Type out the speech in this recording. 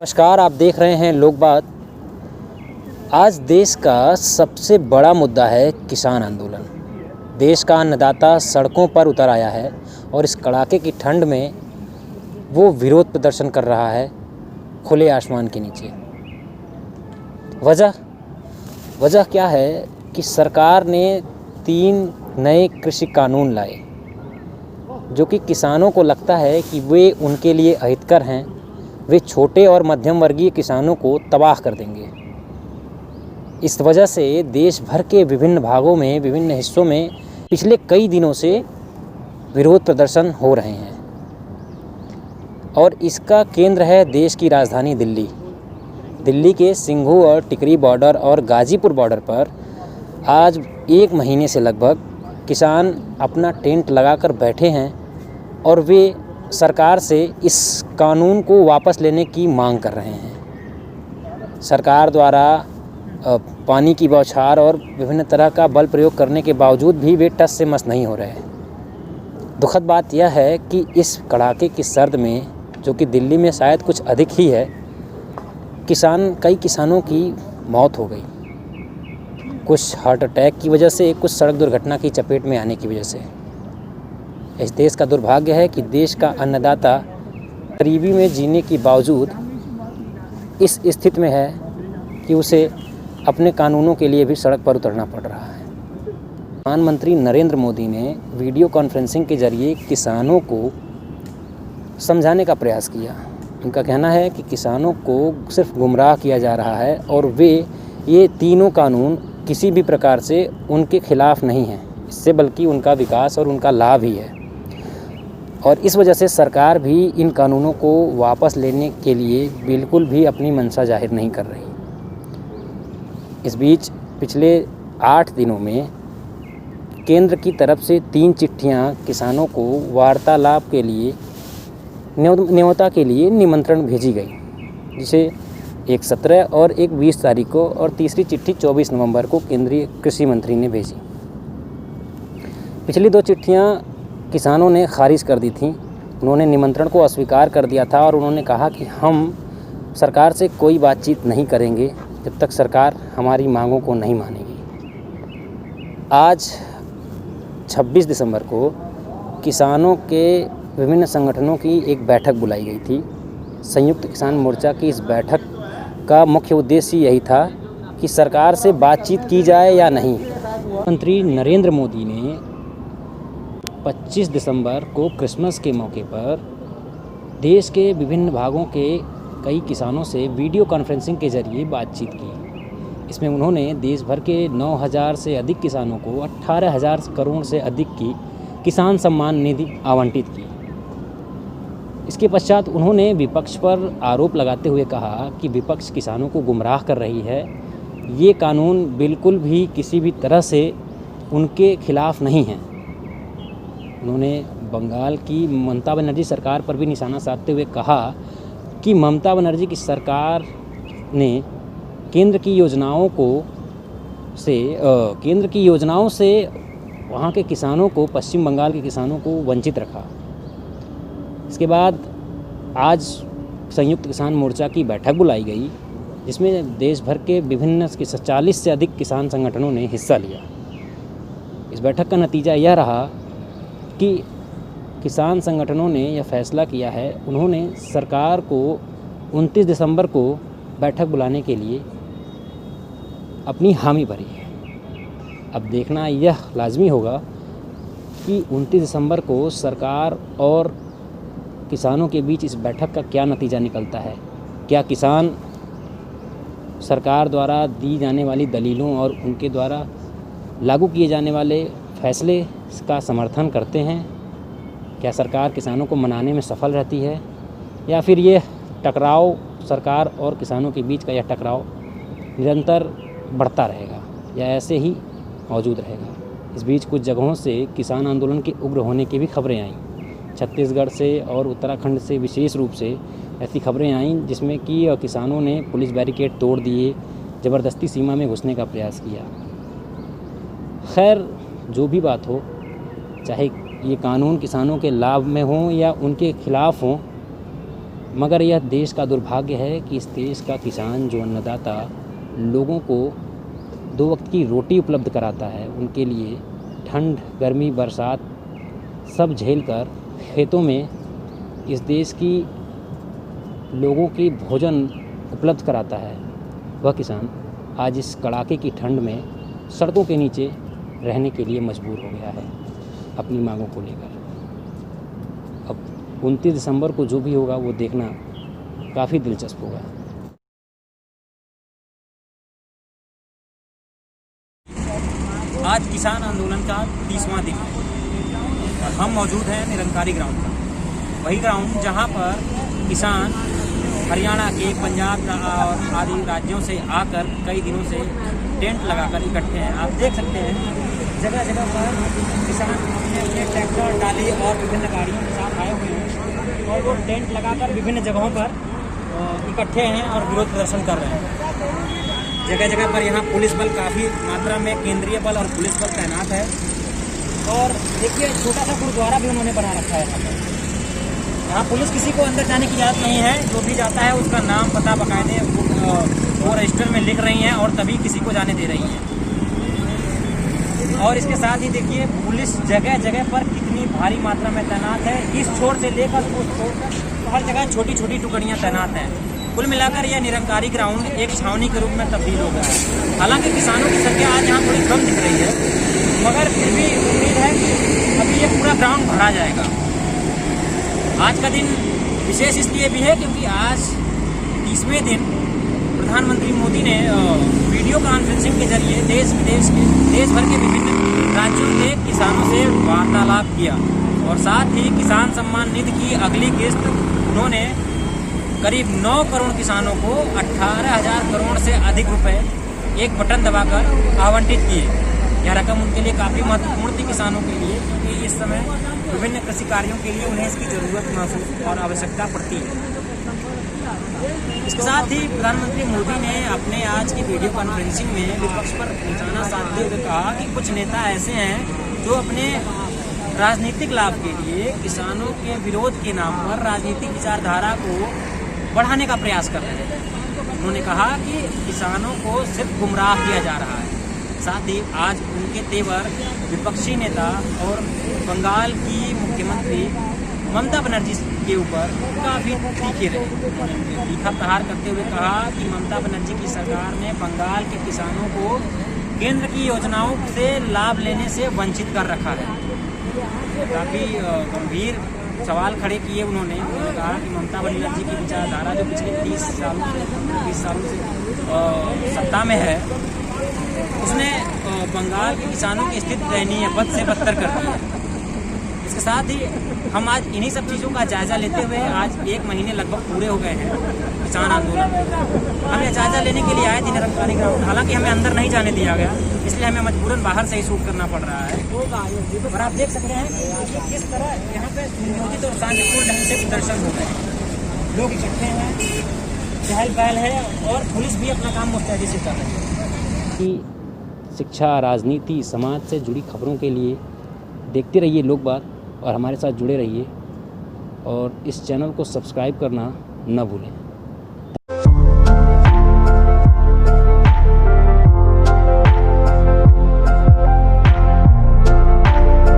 नमस्कार, आप देख रहे हैं लोक बात। आज देश का सबसे बड़ा मुद्दा है किसान आंदोलन। देश का अन्नदाता सड़कों पर उतर आया है और इस कड़ाके की ठंड में वो विरोध प्रदर्शन कर रहा है खुले आसमान के नीचे। वजह क्या है कि सरकार ने 3 नए कृषि कानून लाए जो कि किसानों को लगता है कि वे उनके लिए अहितकर हैं। वे छोटे और मध्यम वर्गीय किसानों को तबाह कर देंगे। इस वजह से देश भर के विभिन्न भागों में, विभिन्न हिस्सों में पिछले कई दिनों से विरोध प्रदर्शन हो रहे हैं और इसका केंद्र है देश की राजधानी दिल्ली। दिल्ली के सिंघू और टिकरी बॉर्डर और गाजीपुर बॉर्डर पर आज 1 महीने से लगभग किसान अपना टेंट लगाकर बैठे हैं और वे सरकार से इस कानून को वापस लेने की मांग कर रहे हैं। सरकार द्वारा पानी की बौछार और विभिन्न तरह का बल प्रयोग करने के बावजूद भी वे टस से मस नहीं हो रहे हैं। दुखद बात यह है कि इस कड़ाके की सर्द में, जो कि दिल्ली में शायद कुछ अधिक ही है, कई किसानों की मौत हो गई। कुछ हार्ट अटैक की वजह से, कुछ सड़क दुर्घटना की चपेट में आने की वजह से। इस देश का दुर्भाग्य है कि देश का अन्नदाता गरीबी में जीने के बावजूद इस स्थिति में है कि उसे अपने कानूनों के लिए भी सड़क पर उतरना पड़ रहा है। प्रधानमंत्री नरेंद्र मोदी ने वीडियो कॉन्फ्रेंसिंग के जरिए किसानों को समझाने का प्रयास किया। उनका कहना है कि किसानों को सिर्फ गुमराह किया जा रहा है और ये तीनों कानून किसी भी प्रकार से उनके खिलाफ नहीं हैं, इससे बल्कि उनका विकास और उनका लाभ ही है। और इस वजह से सरकार भी इन कानूनों को वापस लेने के लिए बिल्कुल भी अपनी मंशा जाहिर नहीं कर रही। इस बीच पिछले 8 दिनों में केंद्र की तरफ से 3 चिट्ठियां किसानों को वार्तालाप के लिए, न्योता के लिए निमंत्रण भेजी गई, जिसे एक 17 और एक 20 तारीख को और तीसरी चिट्ठी 24 नवंबर को केंद्रीय कृषि मंत्री ने भेजी। पिछली 2 चिट्ठियां किसानों ने खारिज कर दी थीं। उन्होंने निमंत्रण को अस्वीकार कर दिया था और उन्होंने कहा कि हम सरकार से कोई बातचीत नहीं करेंगे जब तक सरकार हमारी मांगों को नहीं मानेगी। आज 26 दिसंबर को किसानों के विभिन्न संगठनों की एक बैठक बुलाई गई थी। संयुक्त किसान मोर्चा की इस बैठक का मुख्य उद्देश्य यही था कि सरकार से बातचीत की जाए या नहीं। प्रधानमंत्री नरेंद्र मोदी ने 25 दिसंबर को क्रिसमस के मौके पर देश के विभिन्न भागों के कई किसानों से वीडियो कॉन्फ्रेंसिंग के जरिए बातचीत की। इसमें उन्होंने देश भर के 9,000 से अधिक किसानों को 18,000 करोड़ से अधिक की किसान सम्मान निधि आवंटित की। इसके पश्चात उन्होंने विपक्ष पर आरोप लगाते हुए कहा कि विपक्ष किसानों को गुमराह कर रही है। ये कानून बिल्कुल भी किसी भी तरह से उनके खिलाफ नहीं हैं। उन्होंने बंगाल की ममता बनर्जी सरकार पर भी निशाना साधते हुए कहा कि ममता बनर्जी की सरकार ने केंद्र की योजनाओं से वहाँ के किसानों को, पश्चिम बंगाल के किसानों को वंचित रखा। इसके बाद आज संयुक्त किसान मोर्चा की बैठक बुलाई गई, जिसमें देश भर के विभिन्न 40 से अधिक किसान संगठनों ने हिस्सा लिया। इस बैठक का नतीजा यह रहा कि किसान संगठनों ने यह फैसला किया है, उन्होंने सरकार को 29 दिसंबर को बैठक बुलाने के लिए अपनी हामी भरी है। अब देखना यह लाजमी होगा कि 29 दिसंबर को सरकार और किसानों के बीच इस बैठक का क्या नतीजा निकलता है। क्या किसान सरकार द्वारा दी जाने वाली दलीलों और उनके द्वारा लागू किए जाने वाले फैसले का समर्थन करते हैं? क्या सरकार किसानों को मनाने में सफल रहती है, या फिर ये टकराव, सरकार और किसानों के बीच का यह टकराव निरंतर बढ़ता रहेगा या ऐसे ही मौजूद रहेगा? इस बीच कुछ जगहों से किसान आंदोलन के उग्र होने की भी खबरें आईं। छत्तीसगढ़ से और उत्तराखंड से विशेष रूप से ऐसी खबरें आईं जिसमें कि किसानों ने पुलिस बैरिकेड तोड़ दिए, ज़बरदस्ती सीमा में घुसने का प्रयास किया। खैर, जो भी बात हो, चाहे ये कानून किसानों के लाभ में हों या उनके खिलाफ हों, मगर यह देश का दुर्भाग्य है कि इस देश का किसान जो अन्नदाता लोगों को 2 वक्त की रोटी उपलब्ध कराता है, उनके लिए ठंड, गर्मी, बरसात सब झेलकर खेतों में इस देश की लोगों की भोजन उपलब्ध कराता है, वह किसान आज इस कड़ाके की ठंड में सड़कों के नीचे रहने के लिए मजबूर हो गया है अपनी मांगों को लेकर। अब 29 दिसंबर को जो भी होगा वो देखना काफ़ी दिलचस्प होगा। आज किसान आंदोलन का 30वां दिन है और हम मौजूद हैं निरंकारी ग्राउंड पर, वही ग्राउंड जहां पर किसान हरियाणा के, पंजाब और आदि राज्यों से आकर कई दिनों से टेंट लगाकर इकट्ठे हैं। आप देख सकते हैं जगह जगह पर किसान अपने ट्रैक्टर, टाली और विभिन्न गाड़ियों के साथ आए हुए हैं और वो टेंट लगाकर विभिन्न जगहों पर इकट्ठे हैं और विरोध प्रदर्शन कर रहे हैं। जगह जगह पर यहाँ पुलिस बल काफ़ी मात्रा में, केंद्रीय बल और पुलिस बल तैनात है। और देखिए छोटा सा गुरुद्वारा भी उन्होंने बना रखा है यहाँ पर। यहाँ पुलिस किसी को अंदर जाने की इजाज़त नहीं है, जो भी जाता है उसका नाम पता बाकायदे वो रजिस्टर में लिख रही हैं और तभी किसी को जाने दे रही हैं। और इसके साथ ही देखिए पुलिस जगह जगह पर कितनी भारी मात्रा में तैनात है, इस छोर से लेकर उस छोर तक हर जगह छोटी छोटी टुकड़ियाँ तैनात हैं। कुल मिलाकर यह निरंकारी ग्राउंड एक छावनी के रूप में तब्दील हो गया है। हालांकि किसानों की संख्या आज यहाँ थोड़ी कम दिख रही है, मगर फिर भी उम्मीद है कि अभी ये पूरा ग्राउंड भरा जाएगा। आज का दिन विशेष इसलिए भी है क्योंकि आज 30वें दिन प्रधानमंत्री मोदी ने वीडियो कॉन्फ्रेंसिंग के जरिए देश भर के विभिन्न राज्यों के किसानों से वार्तालाप किया और साथ ही किसान सम्मान निधि की अगली किस्त उन्होंने करीब 9 करोड़ किसानों को 18,000 करोड़ से अधिक रुपए एक बटन दबाकर आवंटित किए। यह रकम उनके लिए काफ़ी महत्वपूर्ण थी किसानों के लिए, क्योंकि इस समय विभिन्न कृषि कार्यों के लिए उन्हें इसकी ज़रूरत महसूस और आवश्यकता पड़ती है। इसके साथ ही प्रधानमंत्री मोदी ने अपने आज की वीडियो कॉन्फ्रेंसिंग में विपक्ष पर निशाना साधते हुए कहा कि कुछ नेता ऐसे हैं जो अपने राजनीतिक लाभ के लिए किसानों के विरोध के नाम पर राजनीतिक विचारधारा को बढ़ाने का प्रयास कर रहे हैं। उन्होंने कहा कि किसानों को सिर्फ गुमराह किया जा रहा है। साथ ही आज उनके तेवर विपक्षी नेता और बंगाल की मुख्यमंत्री ममता बनर्जी के ऊपर काफ़ी तीखे रहे। उन्होंने तीखा प्रहार करते हुए कहा कि ममता बनर्जी की सरकार ने बंगाल के किसानों को केंद्र की योजनाओं से लाभ लेने से वंचित कर रखा है। काफ़ी गंभीर सवाल खड़े किए उन्होंने कहा कि ममता बनर्जी की विचारधारा जो पिछले 20 सालों से सत्ता में है, उसने बंगाल के किसानों की स्थिति दयनीय बद से बदतर कर दी है। इसके साथ ही हम आज इन्हीं सब चीज़ों का जायज़ा लेते हुए आज 1 महीने लगभग पूरे हो गए हैं किसान आंदोलन। हम ये जायज़ा लेने के लिए आए थे निरंकारी ग्राउंड। हालांकि हमें अंदर नहीं जाने दिया गया, इसलिए हमें मजबूरन बाहर से ही शूट करना पड़ रहा है। और आप देख सकते हैं कि किस तरह यहाँ पे सुनियोजित और शांतिपूर्ण ढंग से प्रदर्शन हो रहे हैं। लोग इकट्ठे हैं, चहल पहल है और पुलिस भी अपना काम मुस्तैदी से कर रही है। कि शिक्षा, राजनीति, समाज से जुड़ी खबरों के लिए देखते रहिए लोक बात और हमारे साथ जुड़े रहिए और इस चैनल को सब्सक्राइब करना न भूलें।